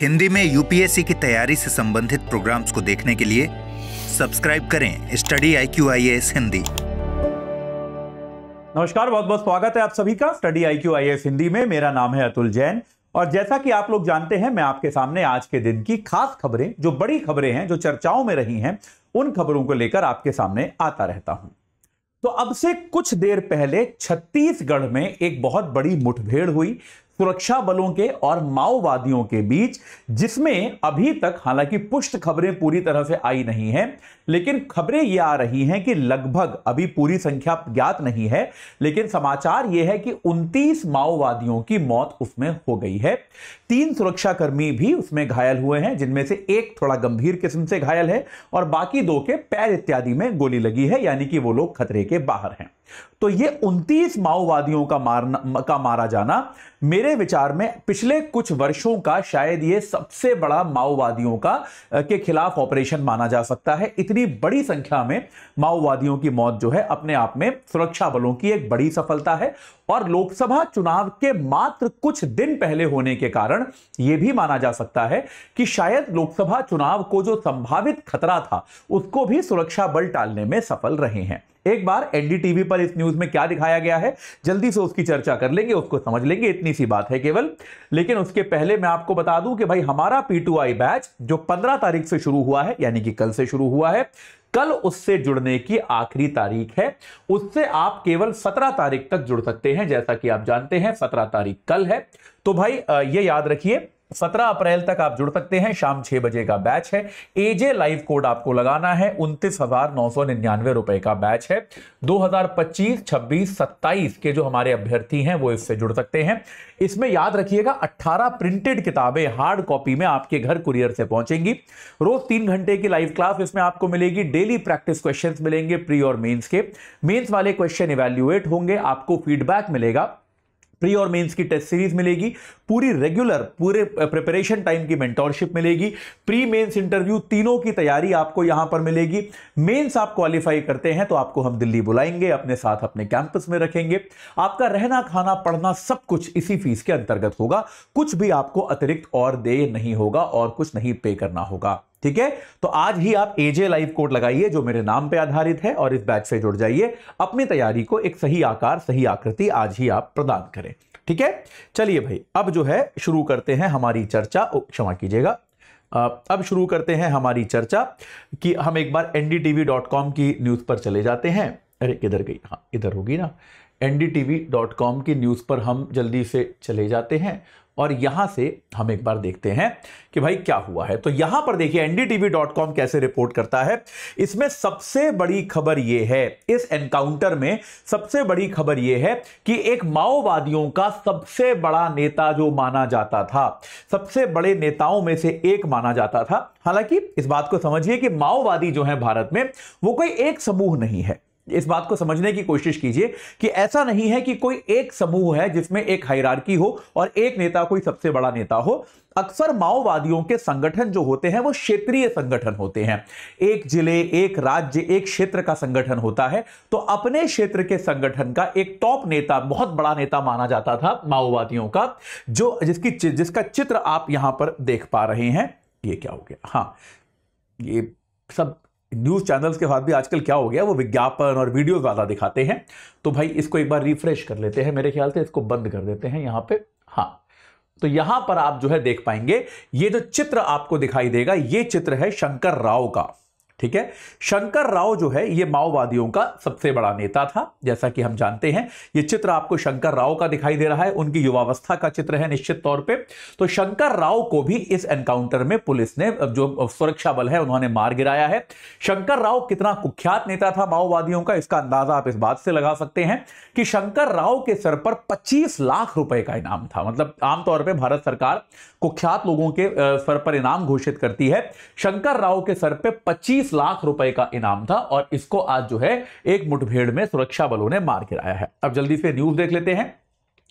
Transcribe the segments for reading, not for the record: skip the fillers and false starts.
हिंदी में यूपीएससी की तैयारी से संबंधित प्रोग्राम्स को देखने के लिए सब्सक्राइब करें स्टडी IQ IAS हिंदी। नमस्कार, बहुत बहुत स्वागत है आप सभी का स्टडी IQ IAS हिंदी में। मेरा नाम है अतुल जैन और जैसा कि आप लोग जानते हैं, मैं आपके सामने आज के दिन की खास खबरें, जो बड़ी खबरें हैं, जो चर्चाओं में रही हैं, उन खबरों को लेकर आपके सामने आता रहता हूं। तो अब से कुछ देर पहले छत्तीसगढ़ में एक बहुत बड़ी मुठभेड़ हुई सुरक्षा बलों के और माओवादियों के बीच, जिसमें अभी तक हालांकि पुष्ट खबरें पूरी तरह से आई नहीं हैं, लेकिन खबरें ये आ रही हैं कि लगभग, अभी पूरी संख्या ज्ञात नहीं है, लेकिन समाचार ये है कि 29 माओवादियों की मौत उसमें हो गई है। 3 सुरक्षाकर्मी भी उसमें घायल हुए हैं, जिनमें से एक थोड़ा गंभीर किस्म से घायल है और बाकी 2 के पैर इत्यादि में गोली लगी है, यानी कि वो लोग खतरे के बाहर हैं। तो ये 29 माओवादियों का मारा जाना मेरे विचार में पिछले कुछ वर्षों का शायद ये सबसे बड़ा माओवादियों का के खिलाफ ऑपरेशन माना जा सकता है। इतनी बड़ी संख्या में माओवादियों की मौत जो है अपने आप में सुरक्षा बलों की एक बड़ी सफलता है और लोकसभा चुनाव के मात्र कुछ दिन पहले होने के कारण यह भी माना जा सकता है कि शायद लोकसभा चुनाव को जो संभावित खतरा था उसको भी सुरक्षा बल टालने में सफल रहे हैं। एक बार एनडीटीवी पर इस न्यूज में क्या दिखाया गया है, जल्दी से उसकी चर्चा कर लेंगे, उसको समझ लेंगे, इतनी सी बात है केवल। लेकिन उसके पहले मैं आपको बता दूं कि भाई हमारा P2I बैच जो 15 तारीख से शुरू हुआ है, यानी कि कल से शुरू हुआ है, कल उससे जुड़ने की आखिरी तारीख है। उससे आप केवल 17 तारीख तक जुड़ सकते हैं। जैसा कि आप जानते हैं 17 तारीख कल है, तो भाई ये याद रखिए 17 अप्रैल तक आप जुड़ सकते हैं। शाम 6 बजे का बैच है। एजे लाइव कोड आपको लगाना है। 29,999 रुपए का बैच है। 2025, 26, 27 के जो हमारे अभ्यर्थी हैं वो इससे जुड़ सकते हैं। इसमें याद रखिएगा 18 प्रिंटेड किताबें हार्ड कॉपी में आपके घर कुरियर से पहुंचेंगी। रोज 3 घंटे की लाइव क्लास इसमें आपको मिलेगी। डेली प्रैक्टिस क्वेश्चंस मिलेंगे प्री और मेंस के। मेंस वाले क्वेश्चन इवैल्यूएट होंगे, आपको फीडबैक मिलेगा। प्री और मेंस की टेस्ट सीरीज मिलेगी। पूरी रेगुलर पूरे प्रिपरेशन टाइम की मेंटोरशिप मिलेगी। प्री मेंस इंटरव्यू तीनों की तैयारी आपको यहां पर मिलेगी। मेंस आप क्वालिफाई करते हैं तो आपको हम दिल्ली बुलाएंगे, अपने साथ अपने कैंपस में रखेंगे। आपका रहना खाना पढ़ना सब कुछ इसी फीस के अंतर्गत होगा। कुछ भी आपको अतिरिक्त और देय नहीं होगा और कुछ नहीं पे करना होगा, ठीक है। तो आज ही आप एजे लाइव कोड लगाइए जो मेरे नाम पे आधारित है और इस बैच से जुड़ जाइए। अपनी तैयारी को एक सही आकार, सही आकृति आज ही आप प्रदान करें, ठीक है। चलिए भाई, अब जो है शुरू करते हैं हमारी चर्चा। क्षमा कीजिएगा, अब शुरू करते हैं हमारी चर्चा कि हम एक बार ndtv.com की न्यूज पर चले जाते हैं। अरे किधर गई, हाँ इधर होगी ना। ndtv.com की न्यूज पर हम जल्दी से चले जाते हैं और यहां से हम एक बार देखते हैं कि भाई क्या हुआ है। तो यहां पर देखिए ndtv.com कैसे रिपोर्ट करता है। इसमें सबसे बड़ी खबर यह है, इस एनकाउंटर में सबसे बड़ी खबर यह है कि एक माओवादियों का सबसे बड़ा नेता जो माना जाता था, सबसे बड़े नेताओं में से एक माना जाता था। हालांकि इस बात को समझिए कि माओवादी जो है भारत में वो कोई एक समूह नहीं है। इस बात को समझने की कोशिश कीजिए कि ऐसा नहीं है कि कोई एक समूह है जिसमें एक हायरार्की हो और एक नेता कोई सबसे बड़ा नेता हो। अक्सर माओवादियों के संगठन जो होते हैं वो क्षेत्रीय संगठन होते हैं। एक जिले, एक राज्य, एक क्षेत्र का संगठन होता है। तो अपने क्षेत्र के संगठन का एक टॉप नेता, बहुत बड़ा नेता माना जाता था माओवादियों का, जो जिसका चित्र आप यहां पर देख पा रहे हैं। ये क्या हो गया, हाँ ये सब न्यूज चैनल्स के साथ भी आजकल क्या हो गया, वो विज्ञापन और वीडियो ज्यादा दिखाते हैं। तो भाई इसको एक बार रिफ्रेश कर लेते हैं, मेरे ख्याल से इसको बंद कर देते हैं यहां पे। हाँ, तो यहां पर आप जो है देख पाएंगे, ये जो चित्र आपको दिखाई देगा, ये चित्र है शंकर राव का, ठीक है। शंकर राव जो है ये माओवादियों का सबसे बड़ा नेता था, जैसा कि हम जानते हैं। ये चित्र आपको शंकर राव का दिखाई दे रहा है, उनकी युवावस्था का चित्र है निश्चित तौर पे। तो शंकर राव को भी इस एनकाउंटर में पुलिस ने, जो सुरक्षा बल है, उन्होंने मार गिराया है। शंकर राव कितना कुख्यात नेता था माओवादियों का, इसका अंदाजा आप इस बात से लगा सकते हैं कि शंकर राव के सर पर 25 लाख रुपए का इनाम था। मतलब आमतौर पर भारत सरकार कुख्यात लोगों के सर पर इनाम घोषित करती है। शंकर राव के सर पर 25 लाख रुपए का इनाम था और इसको आज जो है एक मुठभेड़ में सुरक्षा बलों ने मार गिराया है। अब जल्दी से न्यूज देख लेते हैं।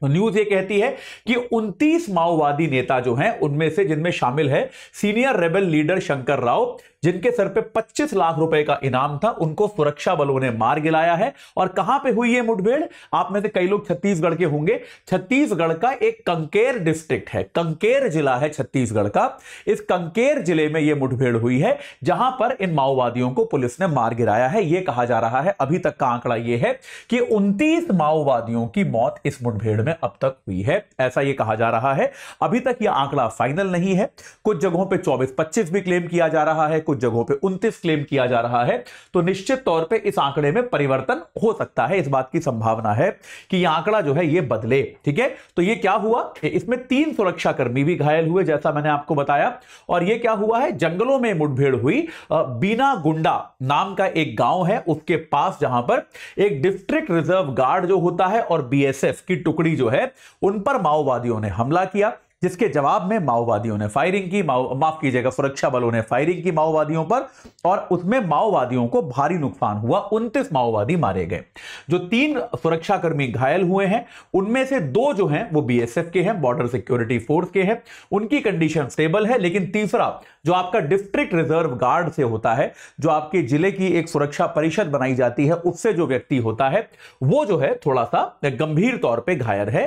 तो न्यूज ये कहती है कि 29 माओवादी नेता जो हैं, उनमें से जिनमें शामिल है senior rebel leader Shankar Rao, जिनके सर पे 25 लाख रुपए का इनाम था, उनको सुरक्षा बलों ने मार गिराया है। और कहां पे हुई है मुठभेड़? आप में से कई लोग छत्तीसगढ़ के होंगे। छत्तीसगढ़ का एक कंकेर डिस्ट्रिक्ट है, कंकेर जिला है छत्तीसगढ़ का। इस कंकेर जिले में यह मुठभेड़ हुई है, जहां पर इन माओवादियों को पुलिस ने मार गिराया है। यह कहा जा रहा है, अभी तक का आंकड़ा यह है कि 29 माओवादियों की मौत इस मुठभेड़ में अब तक हुई है, ऐसा यह कहा जा रहा है। अभी तक यह आंकड़ा फाइनल नहीं है। कुछ जगहों पे 24-25 भी क्लेम किया जा रहा है, कुछ जगहों पे 29 क्लेम किया जा रहा है। तो निश्चित तौर पे इस आंकड़े में परिवर्तन हो सकता है, इस बात की संभावना है कि यह आंकड़ा जो है यह बदले। ठीक है, तो यह क्या हुआ, इसमें 3 सुरक्षाकर्मी भी घायल हुए, जैसा मैंने आपको बताया। और यह क्या हुआ है, जंगलों में मुठभेड़ हुई। बीना गुंडा नाम का एक गांव है, उसके पास, जहां पर एक डिस्ट्रिक्ट रिजर्व गार्ड जो होता है और बीएसएफ की टुकड़ी जो है, उन पर माओवादियों ने हमला किया, जिसके जवाब में माओवादियों ने फायरिंग की, माफ कीजिएगा, सुरक्षा बलों ने फायरिंग की माओवादियों पर, और उसमें माओवादियों को भारी नुकसान हुआ। 29 माओवादी मारे गए। जो 3 सुरक्षाकर्मी घायल हुए हैं, उनमें से 2 जो हैं वो बीएसएफ के हैं, बॉर्डर सिक्योरिटी फोर्स के हैं, उनकी कंडीशन स्टेबल है। लेकिन तीसरा जो आपका डिस्ट्रिक्ट रिजर्व गार्ड से होता है, जो आपके जिले की एक सुरक्षा परिषद बनाई जाती है, उससे जो व्यक्ति होता है, वो जो है थोड़ा सा गंभीर तौर पे घायल है,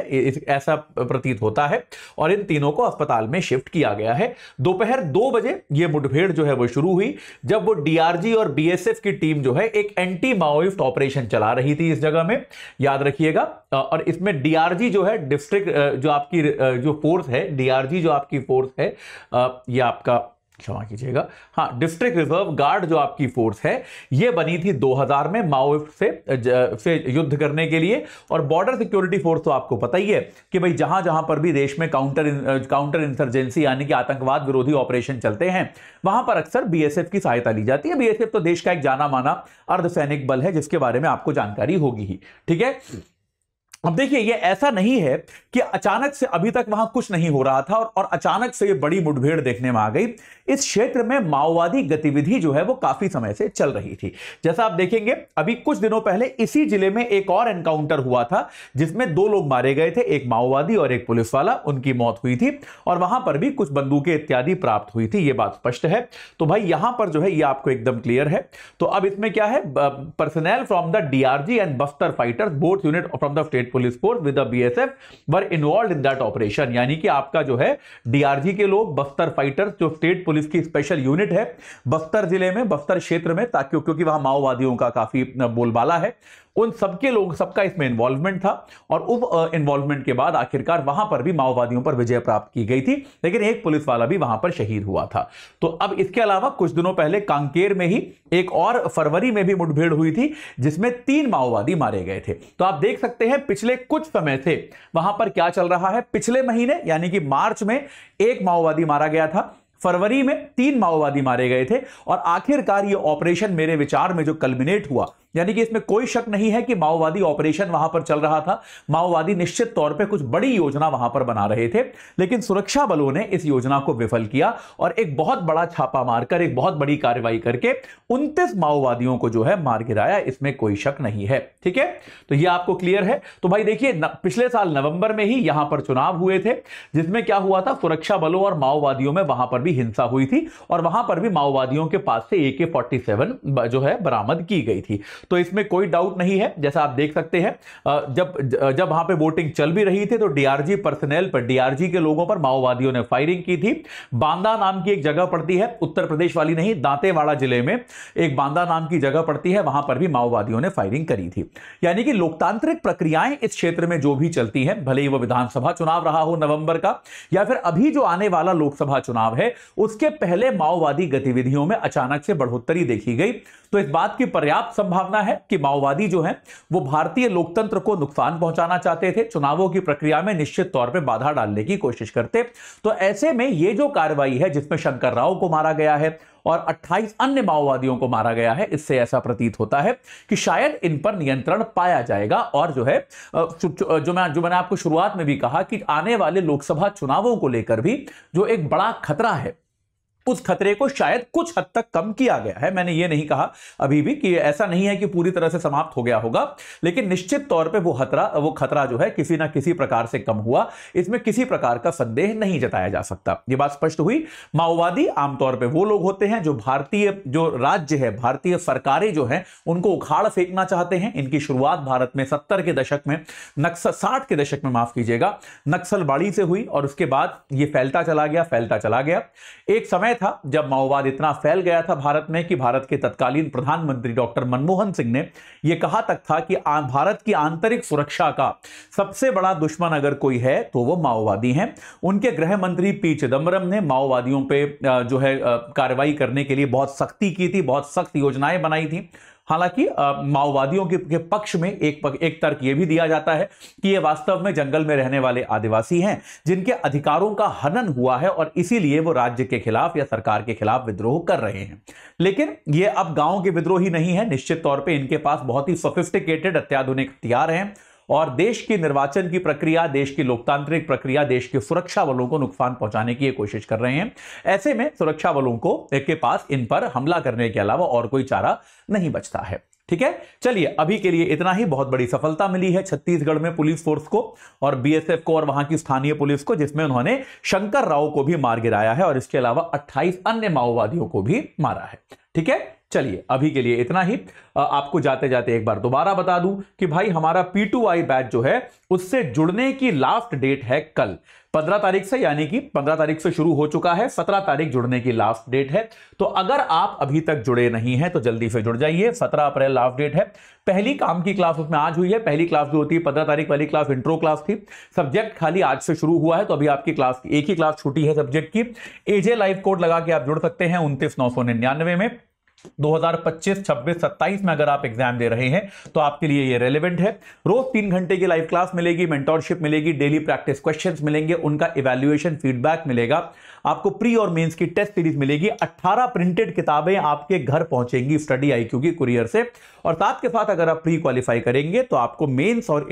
ऐसा प्रतीत होता है। और इन तीनों को अस्पताल में शिफ्ट किया गया है। दोपहर 2 बजे यह मुठभेड़ जो है वो शुरू हुई, जब वो डीआरजी और बीएसएफ की टीम जो है एक एंटी माओइस्ट ऑपरेशन चला रही थी इस जगह में, याद रखिएगा। और इसमें डीआरजी जो है, डिस्ट्रिक्ट जो आपकी जो फोर्स है, डीआरजी जो आपकी फोर्स है, ये आपका, क्षमा कीजिएगा, हाँ, डिस्ट्रिक्ट रिजर्व गार्ड जो आपकी फोर्स है, यह बनी थी 2000 में माओइस्ट से युद्ध करने के लिए। और बॉर्डर सिक्योरिटी फोर्स तो आपको पता ही है कि भाई जहां जहां पर भी देश में काउंटर इंसर्जेंसी यानी कि आतंकवाद विरोधी ऑपरेशन चलते हैं, वहां पर अक्सर बीएसएफ की सहायता ली जाती है। बीएसएफ तो देश का एक जाना माना अर्धसैनिक बल है, जिसके बारे में आपको जानकारी होगी ही। ठीक है, अब देखिए, ये ऐसा नहीं है कि अचानक से अभी तक वहां कुछ नहीं हो रहा था और अचानक से ये बड़ी मुठभेड़ देखने में आ गई। इस क्षेत्र में माओवादी गतिविधि जो है वो काफी समय से चल रही थी। जैसा आप देखेंगे, अभी कुछ दिनों पहले इसी जिले में एक और एनकाउंटर हुआ था, जिसमें 2 लोग मारे गए थे, एक माओवादी और एक पुलिस वाला, उनकी मौत हुई थी। और वहां पर भी कुछ बंदूकें इत्यादि प्राप्त हुई थी, ये बात स्पष्ट है। तो भाई यहां पर जो है ये आपको एकदम क्लियर है। तो अब इसमें क्या है, personal from the DRG and Bastar fighters both unit from the state police force with the BSF were involved in that operation. यानी कि आपका जो है डीआरजी के लोग, बस्तर फाइटर्स जो स्टेट पुलिस की स्पेशल यूनिट है बस्तर जिले में, बस्तर क्षेत्र में, ताकि क्योंकि वहां माओवादियों का काफी बोलबाला है, उन सबके लोग, सबका इसमें इन्वॉल्वमेंट था। और उस इन्वॉल्वमेंट के बाद आखिरकार वहां पर भी माओवादियों पर विजय प्राप्त की गई थी, लेकिन एक पुलिस वाला भी वहां पर शहीद हुआ था। तो अब इसके अलावा कुछ दिनों पहले कांकेर में ही एक और फरवरी में भी मुठभेड़ हुई थी, जिसमें 3 माओवादी मारे गए थे। तो आप देख सकते हैं पिछले कुछ समय से वहां पर क्या चल रहा है। पिछले महीने यानी कि मार्च में 1 माओवादी मारा गया था, फरवरी में 3 माओवादी मारे गए थे, और आखिरकार ये ऑपरेशन मेरे विचार में जो कल्मिनेट हुआ, यानी कि इसमें कोई शक नहीं है कि माओवादी ऑपरेशन वहां पर चल रहा था। माओवादी निश्चित तौर पे कुछ बड़ी योजना वहां पर बना रहे थे, लेकिन सुरक्षा बलों ने इस योजना को विफल किया और एक बहुत बड़ा छापा मारकर, एक बहुत बड़ी कार्रवाई करके 29 माओवादियों को जो है मार गिराया। इसमें कोई शक नहीं है। ठीक है, तो यह आपको क्लियर है। तो भाई देखिए, पिछले साल नवंबर में ही यहां पर चुनाव हुए थे, जिसमें क्या हुआ था, सुरक्षा बलों और माओवादियों में वहां पर भी हिंसा हुई थी, और वहां पर भी माओवादियों के पास से AK-47 जो है बरामद की गई थी। तो इसमें कोई डाउट नहीं है। जैसा आप देख सकते हैं, जब वहां पे वोटिंग चल भी रही थी, तो डीआरजी पर्सनल पर, डीआरजी के लोगों पर माओवादियों ने फायरिंग की थी। बांदा नाम की एक जगह पड़ती है, उत्तर प्रदेश वाली नहीं, दांतेवाड़ा जिले में एक बांदा नाम की जगह पड़ती है, वहां पर भी माओवादियों ने फायरिंग करी थी। यानी कि लोकतांत्रिक प्रक्रियाएं इस क्षेत्र में जो भी चलती हैं, भले ही वो विधानसभा चुनाव रहा हो नवंबर का, या फिर अभी जो आने वाला लोकसभा चुनाव है, उसके पहले माओवादी गतिविधियों में अचानक से बढ़ोतरी देखी गई। तो इस बात की पर्याप्त संभावना है कि माओवादी जो हैं वो भारतीय लोकतंत्र को नुकसान पहुंचाना चाहते थे, चुनावों की प्रक्रिया में निश्चित तौर पे बाधा डालने की कोशिश करते। तो ऐसे में ये जो कार्रवाई है, जिसमें शंकर राव को मारा गया है और 28 अन्य माओवादियों को मारा गया है, इससे ऐसा प्रतीत होता है कि शायद इन पर नियंत्रण पाया जाएगा। और जो है जो मैंने आपको शुरुआत में भी कहा कि आने वाले लोकसभा चुनावों को लेकर भी जो एक बड़ा खतरा है, उस खतरे को शायद कुछ हद तक कम किया गया है। मैंने ये नहीं कहा अभी भी कि ऐसा नहीं है कि पूरी तरह से समाप्त हो गया होगा, लेकिन निश्चित तौर पे वो खतरा जो है किसी ना किसी प्रकार से कम हुआ, इसमें किसी प्रकार का संदेह नहीं जताया जा सकता। ये बात स्पष्ट हुई। माओवादी आमतौर पे वो लोग होते हैं जो राज्य है, भारतीय सरकारें जो हैं उनको उखाड़ फेंकना चाहते हैं। इनकी शुरुआत भारत में 60 के दशक में माफ कीजिएगा, नक्सलबाड़ी से हुई और उसके बाद ये फैलता चला गया। एक समय था जब माओवाद इतना फैल गया था भारत में कि भारत के तत्कालीन प्रधानमंत्री डॉक्टर मनमोहन सिंह ने यह कहा तक था कि भारत की आंतरिक सुरक्षा का सबसे बड़ा दुश्मन अगर कोई है तो वो माओवादी हैं। उनके गृह मंत्री पी चिदंबरम ने माओवादियों पे जो है कार्रवाई करने के लिए बहुत सख्ती की थी, बहुत सख्त योजनाएं बनाई थी। हालांकि माओवादियों के पक्ष में एक तर्क यह भी दिया जाता है कि ये वास्तव में जंगल में रहने वाले आदिवासी हैं जिनके अधिकारों का हनन हुआ है और इसीलिए वो राज्य के खिलाफ या सरकार के खिलाफ विद्रोह कर रहे हैं। लेकिन ये अब गांव के विद्रोही नहीं है। निश्चित तौर पे इनके पास बहुत ही सोफिस्टिकेटेड अत्याधुनिक हथियार हैं और देश की निर्वाचन की प्रक्रिया, देश की लोकतांत्रिक प्रक्रिया, देश के सुरक्षा बलों को नुकसान पहुंचाने की कोशिश कर रहे हैं। ऐसे में सुरक्षा बलों के पास इन पर हमला करने के अलावा और कोई चारा नहीं बचता है। ठीक है, चलिए अभी के लिए इतना ही। बहुत बड़ी सफलता मिली है छत्तीसगढ़ में पुलिस फोर्स को और बीएसएफ को और वहां की स्थानीय पुलिस को, जिसमें उन्होंने शंकर राव को भी मार गिराया है और इसके अलावा 28 अन्य माओवादियों को भी मारा है। ठीक है, चलिए अभी के लिए इतना ही। आपको जाते जाते एक बार दोबारा बता दूं कि भाई हमारा P2I बैच जो है उससे जुड़ने की लास्ट डेट है कल 15 तारीख से, यानी कि 15 तारीख से शुरू हो चुका है, 17 तारीख जुड़ने की लास्ट डेट है। तो अगर आप अभी तक जुड़े नहीं हैं तो जल्दी से जुड़ जाइए। 17 अप्रैल लास्ट डेट है। पहली काम की क्लास उसमें आज हुई है। पहली क्लास जो होती है 15 तारीख वाली क्लास इंट्रो क्लास थी। सब्जेक्ट खाली आज से शुरू हुआ है, तो अभी आपकी क्लास की एक ही क्लास छूटी है सब्जेक्ट की। एजे लाइव कोड लगा के आप जुड़ सकते हैं 29,999 में। 2025, 26, 27 में अगर आप एग्जाम दे रहे हैं तो आपके लिए ये रेलेवेंट है। रोज 3 घंटे की लाइव क्लास मिलेगी, मेंटोरशिप मिलेगी, डेली प्रैक्टिस क्वेश्चंस मिलेंगे, उनका इवैल्यूएशन फीडबैक मिलेगा, आपको प्री और मेंस की टेस्ट सीरीज मिलेगी, 18 प्रिंटेड किताबें आपके घर पहुंचेंगी स्टडी IQ की कुरियर से। और साथ के साथ अगर आप प्री क्वालिफाई करेंगे तो आपको मेंस और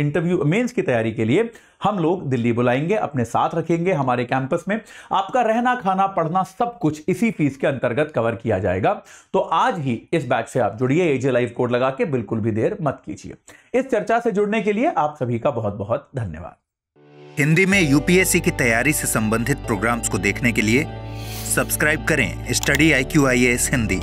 मेंस की तैयारी के लिए हम लोग दिल्ली बुलाएंगे, अपने साथ रखेंगे हमारे कैंपस में। आपका रहना, खाना, पढ़ना सब कुछ इसी फीस के अंतर्गत कवर किया जाएगा। तो आज ही इस बैच से आप जुड़िए, एजे लाइव कोड लगा के, बिल्कुल भी देर मत कीजिए। इस चर्चा से जुड़ने के लिए आप सभी का बहुत बहुत धन्यवाद। हिंदी में यूपीएससी की तैयारी से संबंधित प्रोग्राम्स को देखने के लिए सब्सक्राइब करें स्टडी IQ IAS हिंदी।